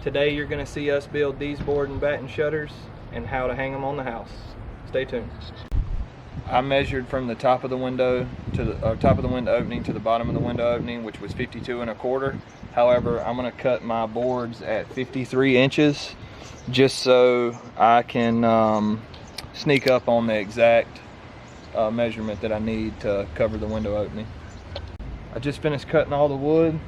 Today you're going to see us build these board and batten shutters and how to hang them on the house. Stay tuned. I measured from the top of the window to the top of the window opening to the bottom of the window opening, which was 52 1/4. However, I'm going to cut my boards at 53 inches just so I can sneak up on the exact measurement that I need to cover the window opening. I just finished cutting all the wood,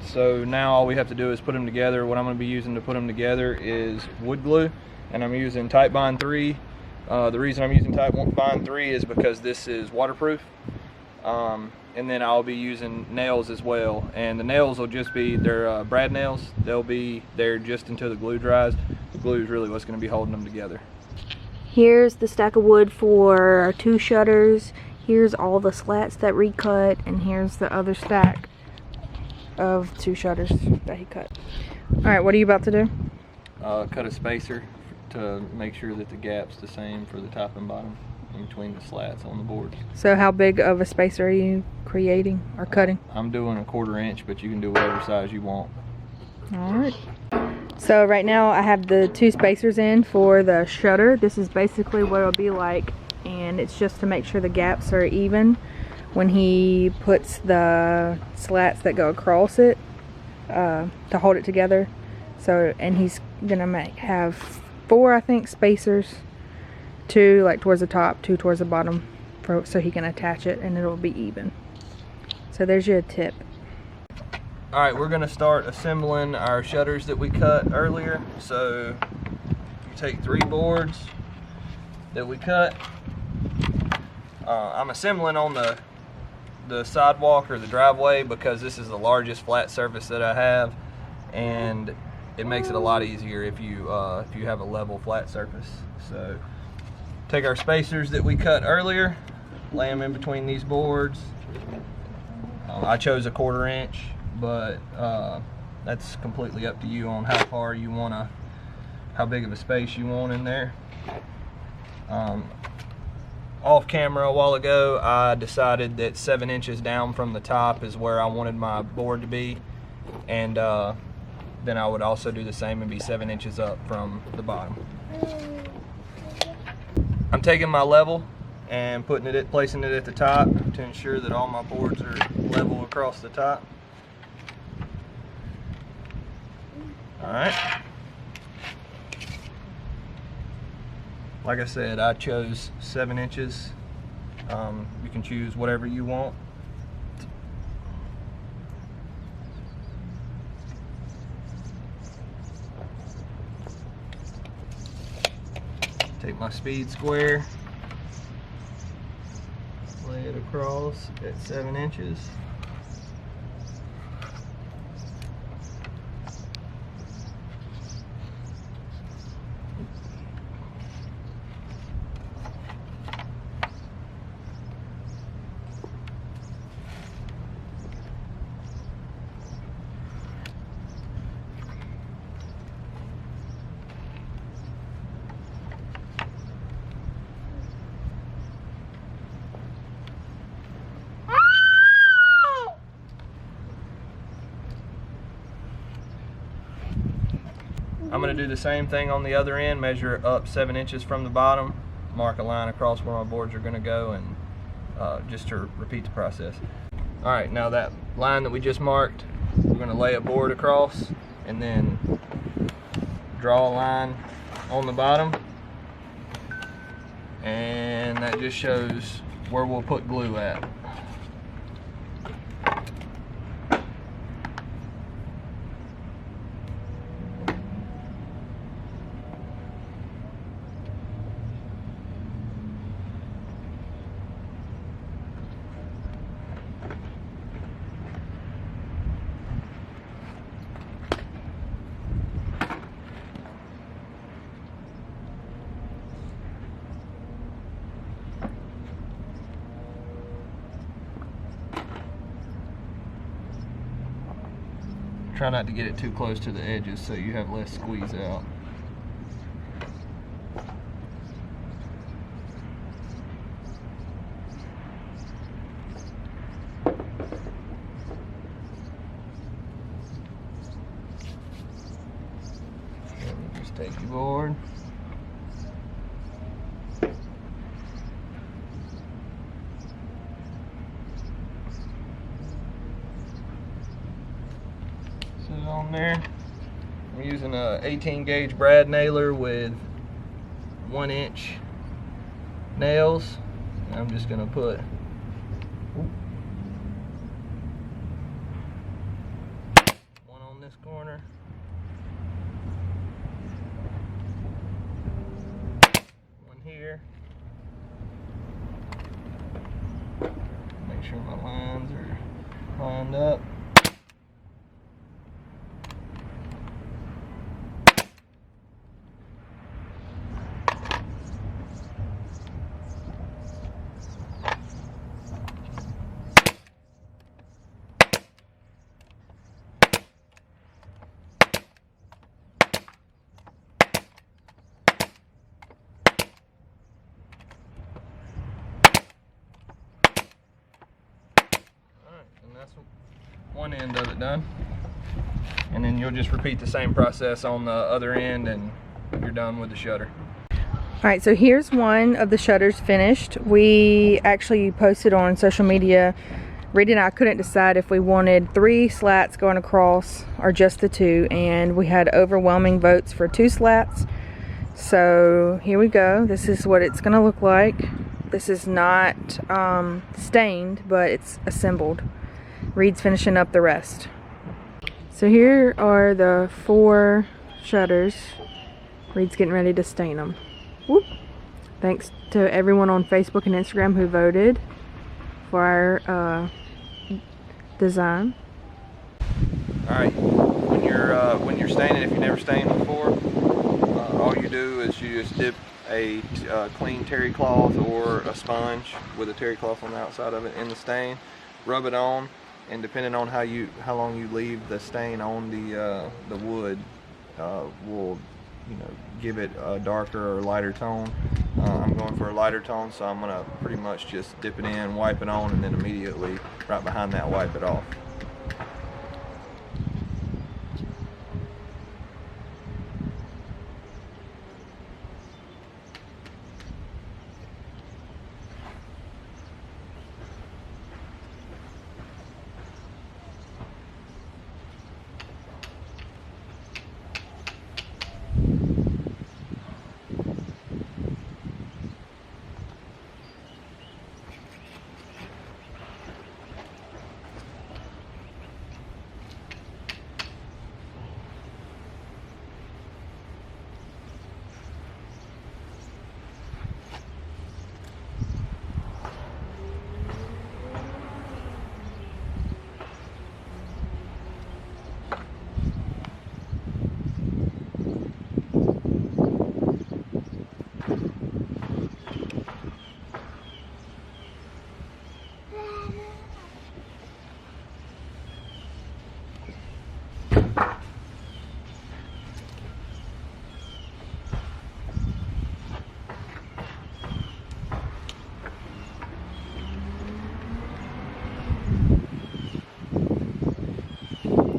so now all we have to do is put them together. What I'm going to be using to put them together is wood glue, and I'm using Type Bond 3. The reason I'm using Type Bond 3 is because this is waterproof, and then I'll be using nails as well, and the nails will just be, they're brad nails. They'll be there just until the glue dries. The glue is really what's going to be holding them together. Here's the stack of wood for our 2 shutters. Here's all the slats that Reed cut, and here's the other stack of 2 shutters that he cut. Alright, what are you about to do? Cut a spacer to make sure that the gap's the same for the top and bottom in between the slats on the board. So how big of a spacer are you creating or cutting? I'm doing a 1/4 inch, but you can do whatever size you want. Alright. So right now I have the 2 spacers in for the shutter. This is basically what it'll be like, and it's just to make sure the gaps are even when he puts the slats that go across it to hold it together. So, and he's gonna have 4, I think, spacers, 2 like towards the top, 2 towards the bottom, so he can attach it and it'll be even. So there's your tip. Alright, we're going to start assembling our shutters that we cut earlier. So you take 3 boards that we cut. I'm assembling on the sidewalk or the driveway because this is the largest flat surface that I have, and it makes it a lot easier if you have a level flat surface. So take our spacers that we cut earlier, lay them in between these boards. I chose a 1/4 inch, but that's completely up to you on how far you want to, how big of a space you want in there. Off camera a while ago, I decided that 7 inches down from the top is where I wanted my board to be, and then I would also do the same and be 7 inches up from the bottom. I'm taking my level and placing it at the top to ensure that all my boards are level across the top. Alright. Like I said, I chose 7 inches. You can choose whatever you want. Take my speed square, lay it across at 7 inches. I'm going to do the same thing on the other end, measure it up 7 inches from the bottom, mark a line across where my boards are going to go, and just to repeat the process. Alright, now that line that we just marked, we're going to lay a board across and then draw a line on the bottom, and that just shows where we'll put glue at. Try not to get it too close to the edges so you have less squeeze out. Take your board. This is on there. I'm using a 18 gauge brad nailer with 1-inch nails. And I'm just gonna put one on this corner, one here. Make sure my lines are lined up. And that's one end of it done. And then you'll just repeat the same process on the other end and you're done with the shutter. Alright, so here's one of the shutters finished. We actually posted on social media. Reed and I couldn't decide if we wanted 3 slats going across or just the 2, and we had overwhelming votes for 2 slats. So here we go. This is what it's gonna look like. This is not stained, but it's assembled. Reed's finishing up the rest. So here are the 4 shutters. Reed's getting ready to stain them. Whoop. Thanks to everyone on Facebook and Instagram who voted for our design. Alright, when you're staining, if you've never stained before, all you do is you just dip a clean terry cloth or a sponge with a terry cloth on the outside of it in the stain, rub it on, and depending on how long you leave the stain on the wood, will give it a darker or lighter tone. I'm going for a lighter tone, so I'm gonna pretty much just dip it in, wipe it on, and then immediately right behind that wipe it off.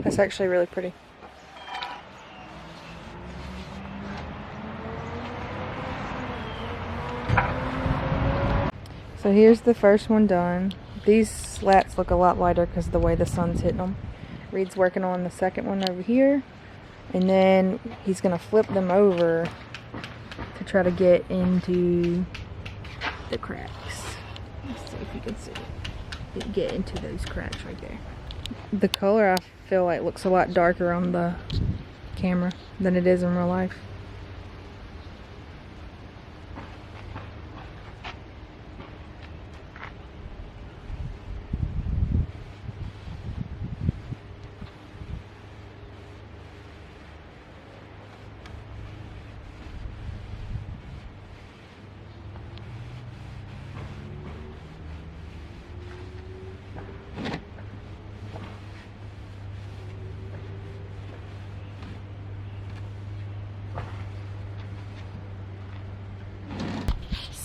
That's actually really pretty. So here's the first one done. These slats look a lot lighter because of the way the sun's hitting them. Reed's working on the second one over here, and then he's gonna flip them over to try to get into the cracks. Let's see if you can see it. Get into those cracks right there. The color I feel like looks a lot darker on the camera than it is in real life.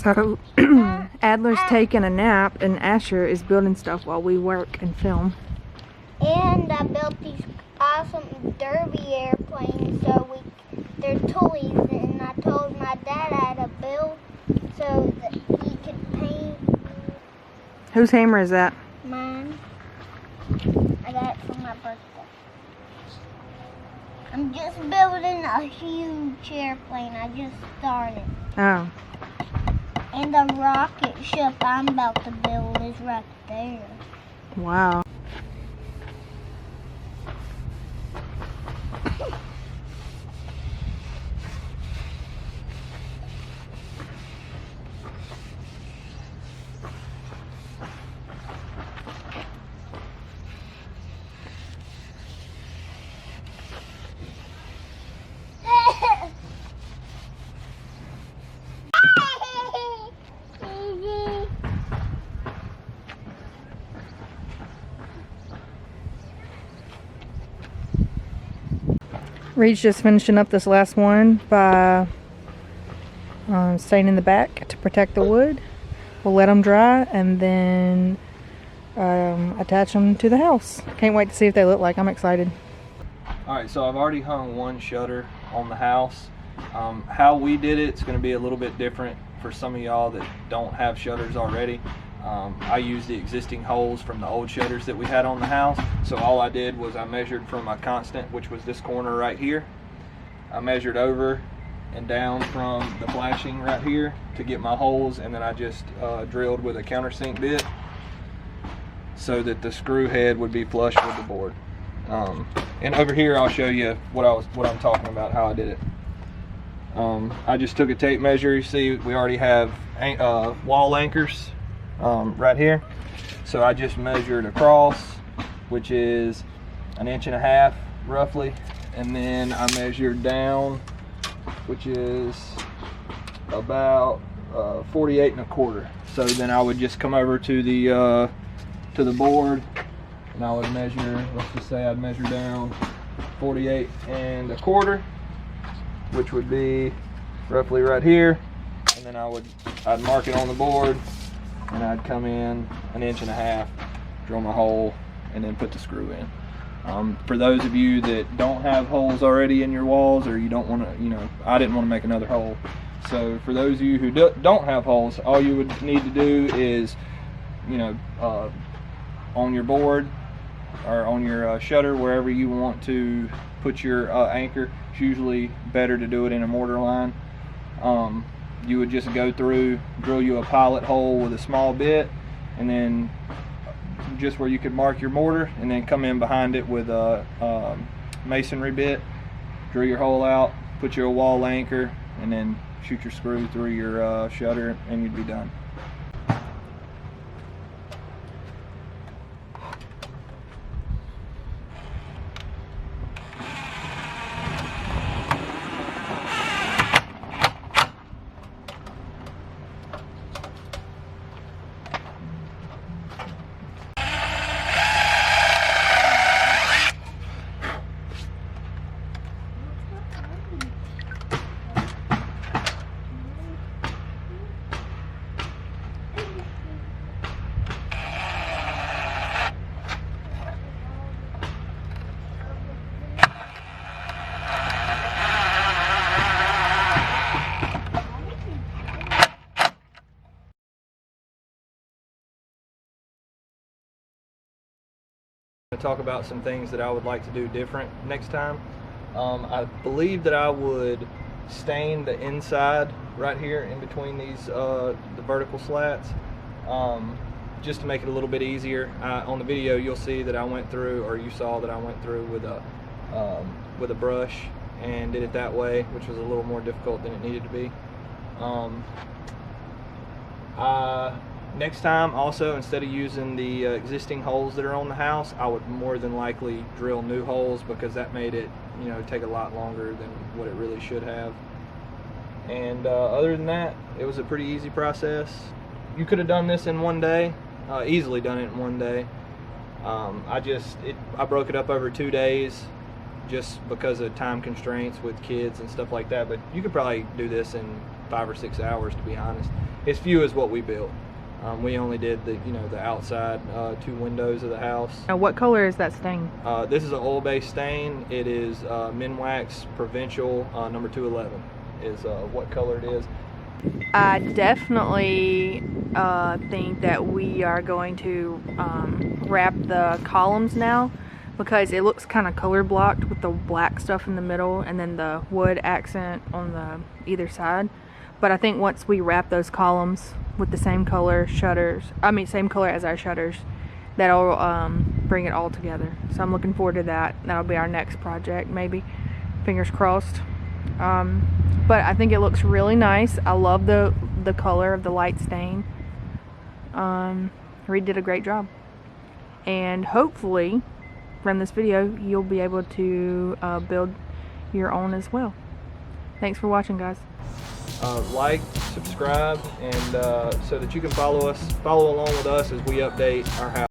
So Adler's taking a nap and Asher is building stuff while we work and film. And I built these awesome derby airplanes, so their toys, and I told my dad I had a bill so that he could paint Whose hammer is that? mine. I got it for my birthday. I'm just building a huge airplane. I just started. Oh. And the rocket ship I'm about to build is right there. Wow. Reed's just finishing up this last one by staying in the back to protect the wood. We'll let them dry and then attach them to the house. Can't wait to see what they look like. I'm excited. Alright, so I've already hung one shutter on the house. How we did it's going to be a little bit different for some of y'all that don't have shutters already. I used the existing holes from the old shutters that we had on the house. So all I did was I measured from a constant, which was this corner right here. I measured over and down from the flashing right here to get my holes, and then I just drilled with a countersink bit so that the screw head would be flush with the board. And over here I'll show you what I'm talking about, how I did it. I just took a tape measure. You see we already have wall anchors right here, so I just measured across, which is 1.5 inches roughly, and then I measured down, which is about 48.25. So then I would just come over to the board and I would measure, let's just say I'd measure down 48.25, which would be roughly right here, and then I'd mark it on the board, and I'd come in 1.5 inches, drill my hole, and then put the screw in. For those of you that don't have holes already in your walls, or you don't want to, I didn't want to make another hole. So for those of you who don't have holes, all you would need to do is, on your board or on your shutter, wherever you want to put your anchor, it's usually better to do it in a mortar line. You would just go through, drill you a pilot hole with a small bit, and then just where you could mark your mortar, and then come in behind it with a masonry bit, drill your hole out, put your wall anchor, and then shoot your screw through your shutter, and you'd be done. Talk about some things that I would like to do different next time. I believe that I would stain the inside right here in between these the vertical slats, just to make it a little bit easier. On the video you'll see that I went through, or you saw that I went through with a brush and did it that way, which was a little more difficult than it needed to be. Next time, also, instead of using the existing holes that are on the house, I would more than likely drill new holes, because that made it, take a lot longer than what it really should have. And other than that, it was a pretty easy process. You could have done this in one day, easily done it in one day. I broke it up over 2 days just because of time constraints with kids and stuff like that, but you could probably do this in 5 or 6 hours, to be honest. As few as what we built. We only did the the outside 2 windows of the house. Now, what color is that stain? This is an oil-based stain. It is Minwax Provincial number 211 is what color it is. I definitely think that we are going to wrap the columns now, because it looks kind of color blocked with the black stuff in the middle and then the wood accent on the either side. But I think once we wrap those columns with the same color shutters, same color as our shutters, that'll bring it all together. So I'm looking forward to that. That'll be our next project, maybe. Fingers crossed. But I think it looks really nice. I love the color of the light stain. Reed did a great job. And hopefully, from this video, you'll be able to build your own as well. Thanks for watching, guys. Like, subscribe, and so that you can follow along with us as we update our house.